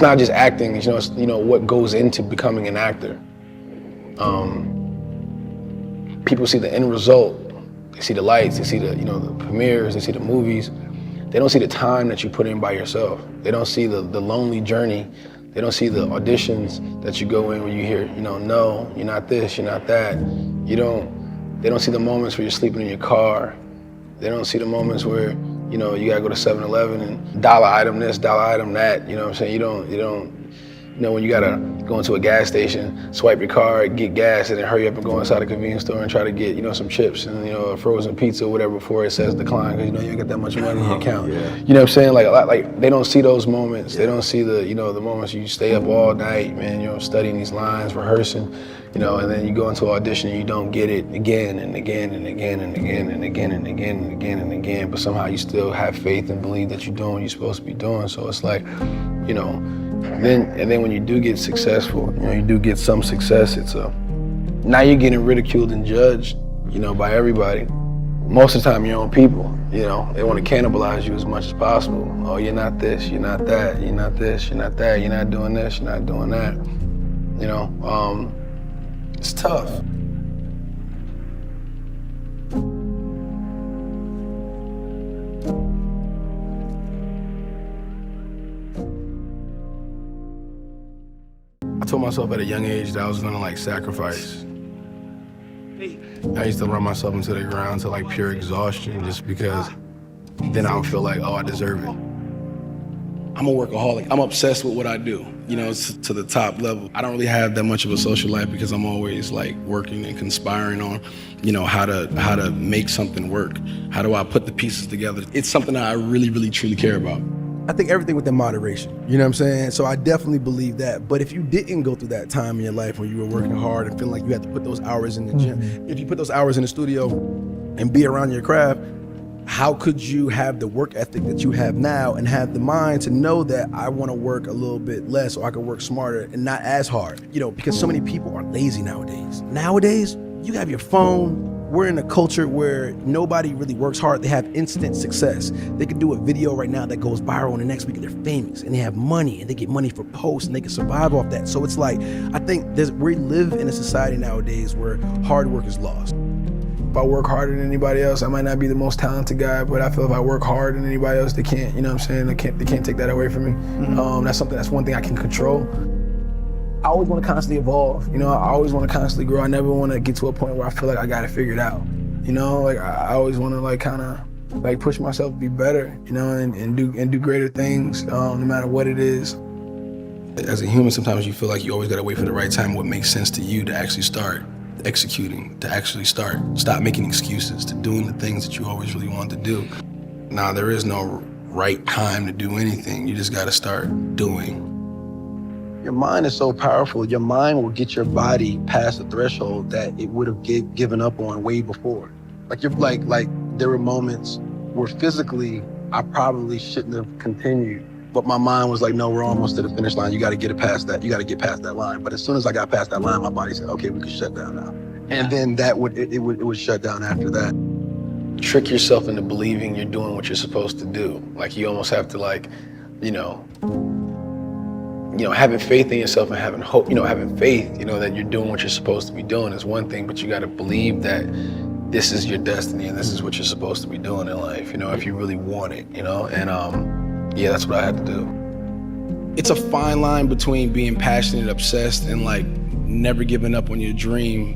it's not just acting, it's what goes into becoming an actor. People see the end result. They see the lights, they see the premieres, they see the movies. They don't see the time that you put in by yourself. They don't see the lonely journey. They don't see the auditions that you go in where you hear, no, you're not this, you're not that. They don't see the moments where you're sleeping in your car. They don't see the moments where, you gotta go to 7-Eleven and dollar item this, dollar item that, you know what I'm saying? You don't, when you gotta go into a gas station, swipe your card, get gas, and then hurry up and go inside a convenience store and try to get, some chips and, a frozen pizza or whatever before it says decline, because you ain't got that much money in your account. Yeah. You know what I'm saying? Like they don't see those moments. Yeah. They don't see the, the moments you stay up all night, man, studying these lines, rehearsing, and then you go into an audition and you don't get it again and again and again and again and again and again and again and again, but somehow you still have faith and believe that you're doing what you're supposed to be doing. So it's like, then when you do get successful, you do get some success, now you're getting ridiculed and judged, by everybody. Most of the time your own people, they want to cannibalize you as much as possible. Oh, you're not this, you're not that, you're not this, you're not that, you're not doing this, you're not doing that. It's tough. I told myself at a young age that I was gonna sacrifice. I used to run myself into the ground to pure exhaustion just because then I would feel like, oh, I deserve it. I'm a workaholic. I'm obsessed with what I do, to the top level. I don't really have that much of a social life because I'm always working and conspiring on, how to make something work. How do I put the pieces together? It's something that I really, really, truly care about. I think everything within moderation, you know what I'm saying? So I definitely believe that. But if you didn't go through that time in your life when you were working hard and feeling like you had to put those hours in the gym, if you put those hours in the studio and be around your craft, how could you have the work ethic that you have now and have the mind to know that I want to work a little bit less or I could work smarter and not as hard? Because so many people are lazy nowadays. Nowadays, you have your phone. We're in a culture where nobody really works hard. They have instant success. They can do a video right now that goes viral, and the next week they're famous and they have money and they get money for posts and they can survive off that. So it's I think we live in a society nowadays where hard work is lost. If I work harder than anybody else, I might not be the most talented guy, but I feel if I work harder than anybody else, they can't, They can't take that away from me. Mm-hmm. That's one thing I can control. I always want to constantly evolve, I always want to constantly grow. I never want to get to a point where I feel like I got it figured out. I always want to kind of push myself to be better, and do greater things, no matter what it is. As a human, sometimes you feel like you always got to wait for the right time, what makes sense to you to actually start executing, to actually stop making excuses, to doing the things that you always really wanted to do. Now, there is no right time to do anything. You just got to start doing. Your mind is so powerful. Your mind will get your body past the threshold that it would have given up on way before. There were moments where physically I probably shouldn't have continued, but my mind was like, no, we're almost to the finish line. You got to get it past that. You got to get past that line. But as soon as I got past that line, my body said, okay, we can shut down now. And then it would shut down after that. Trick yourself into believing you're doing what you're supposed to do. You almost have to having faith in yourself and having hope, having faith, that you're doing what you're supposed to be doing is one thing, but you got to believe that this is your destiny and this is what you're supposed to be doing in life, if you really want it, and that's what I had to do. It's a fine line between being passionate, obsessed, and never giving up on your dream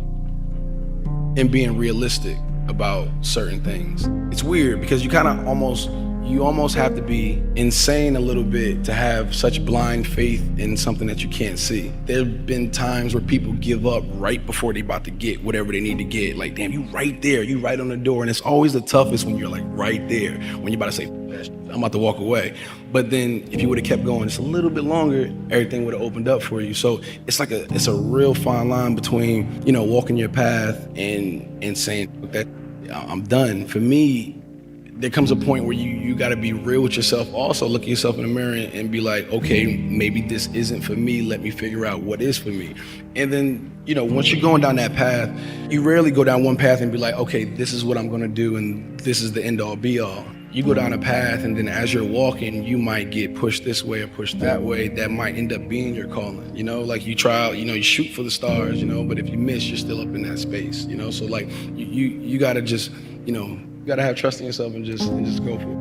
and being realistic about certain things. It's weird because you almost have to be insane a little bit to have such blind faith in something that you can't see. There have been times where people give up right before they're about to get whatever they need to get. Damn, you right there, you right on the door. And it's always the toughest when you're right there, when you're about to say, I'm about to walk away. But then if you would have kept going just a little bit longer, everything would have opened up for you. So it's it's a real fine line between, walking your path and saying that I'm done. For me, there comes a point where you got to be real with yourself. Also look at yourself in the mirror and be like, okay, maybe this isn't for me. Let me figure out what is for me. And then, once you're going down that path, you rarely go down one path and be like, okay, this is what I'm going to do and this is the end all be all. you go down a path, and then as you're walking, you might get pushed this way or pushed that way. That might end up being your calling, you know? Like you try, you know, you shoot for the stars, you know, but if you miss, you're still up in that space, you know? So like you gotta just, you know, you gotta have trust in yourself and just go for it.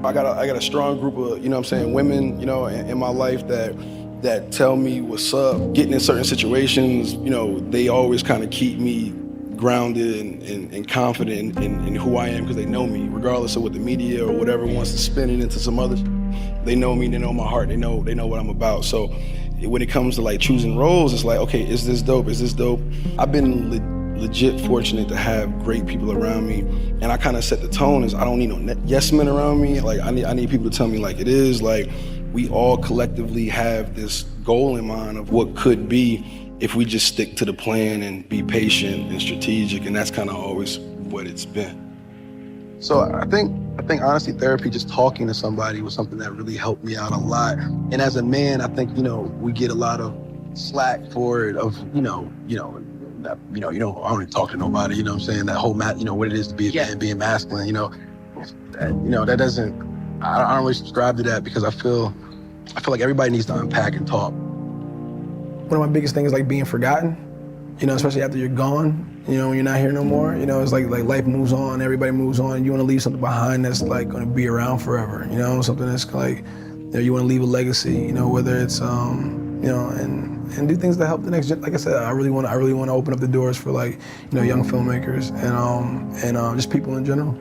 I got a strong group of, you know what I'm saying, women, you know, in my life that tell me what's up. Getting in certain situations, you know, they always kind of keep me grounded and confident in who I am, because they know me, regardless of what the media or whatever wants to spin it into some others. They know me, they know my heart, they know what I'm about. So when it comes to like choosing roles, it's like, okay, is this dope? Is this dope? I've been legit fortunate to have great people around me, and I kind of set the tone as I don't need no yes men around me. Like I need people to tell me like it is. Like we all collectively have this goal in mind of what could be if we just stick to the plan and be patient and strategic, and that's kind of always what it's been. So I think honestly, therapy, just talking to somebody, was something that really helped me out a lot. And as a man, I think, you know, we get a lot of slack for it, of, I don't even talk to nobody, you know what I'm saying? That whole what it is to be a man, being masculine, that doesn't, I don't really subscribe to that, because I feel like everybody needs to unpack and talk. One of my biggest things is like being forgotten, you know, especially after you're gone, you know, when you're not here no more. You know, it's like life moves on, everybody moves on, and you want to leave something behind that's like going to be around forever, you know, something that's like, you know, you want to leave a legacy, you know, whether it's, and do things that help the next gen. Like I said, I really want to open up the doors for like, you know, young filmmakers and just people in general.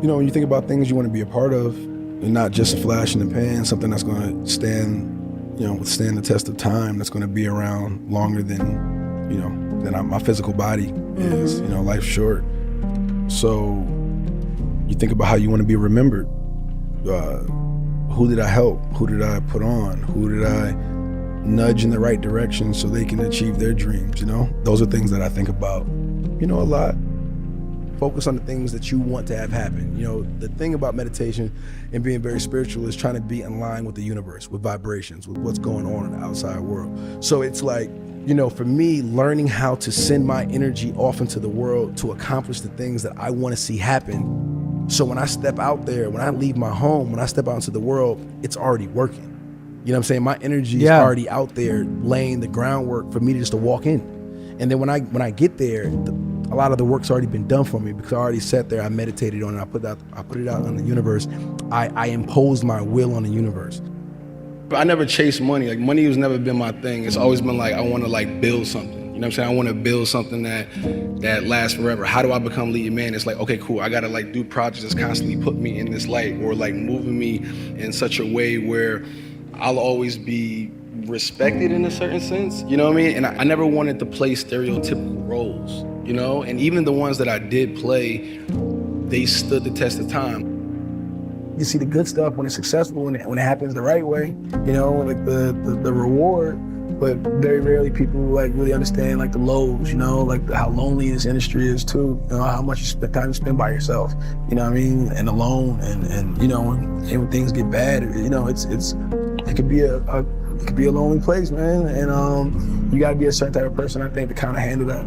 You know, when you think about things you want to be a part of, and not just a flash in the pan, something that's going to withstand the test of time, that's going to be around longer than my physical body is. You know, life's short. So you think about how you want to be remembered. Who did I help? Who did I put on? Who did I nudge in the right direction so they can achieve their dreams, you know? Those are things that I think about, you know, a lot. Focus on the things that you want to have happen. You know, the thing about meditation and being very spiritual is trying to be in line with the universe, with vibrations, with what's going on in the outside world. So it's like, you know, for me, learning how to send my energy off into the world to accomplish the things that I want to see happen. So when I step out there, when I leave my home, when I step out into the world, it's already working. You know what I'm saying? My energy is already out there laying the groundwork for me to walk in. And then when I get there, a lot of the work's already been done for me, because I already sat there, I meditated on it, I put it out on the universe. I imposed my will on the universe. But I never chased money. Like money has never been my thing. It's always been like, I want to like build something. You know what I'm saying? I want to build something that lasts forever. How do I become leading man? It's like, okay, cool. I got to like do projects that's constantly put me in this light, or like moving me in such a way where I'll always be respected in a certain sense. You know what I mean? And I never wanted to play stereotypical roles, you know? And even the ones that I did play, they stood the test of time. You see the good stuff when it's successful, when it happens the right way, you know, like the reward. But very rarely people like really understand like the lows, you know, like how lonely this industry is too. You know, how much time you spend by yourself, you know what I mean, and alone, and you know, when things get bad, you know, it could be a lonely place, man, and you got to be a certain type of person, I think, to kind of handle that.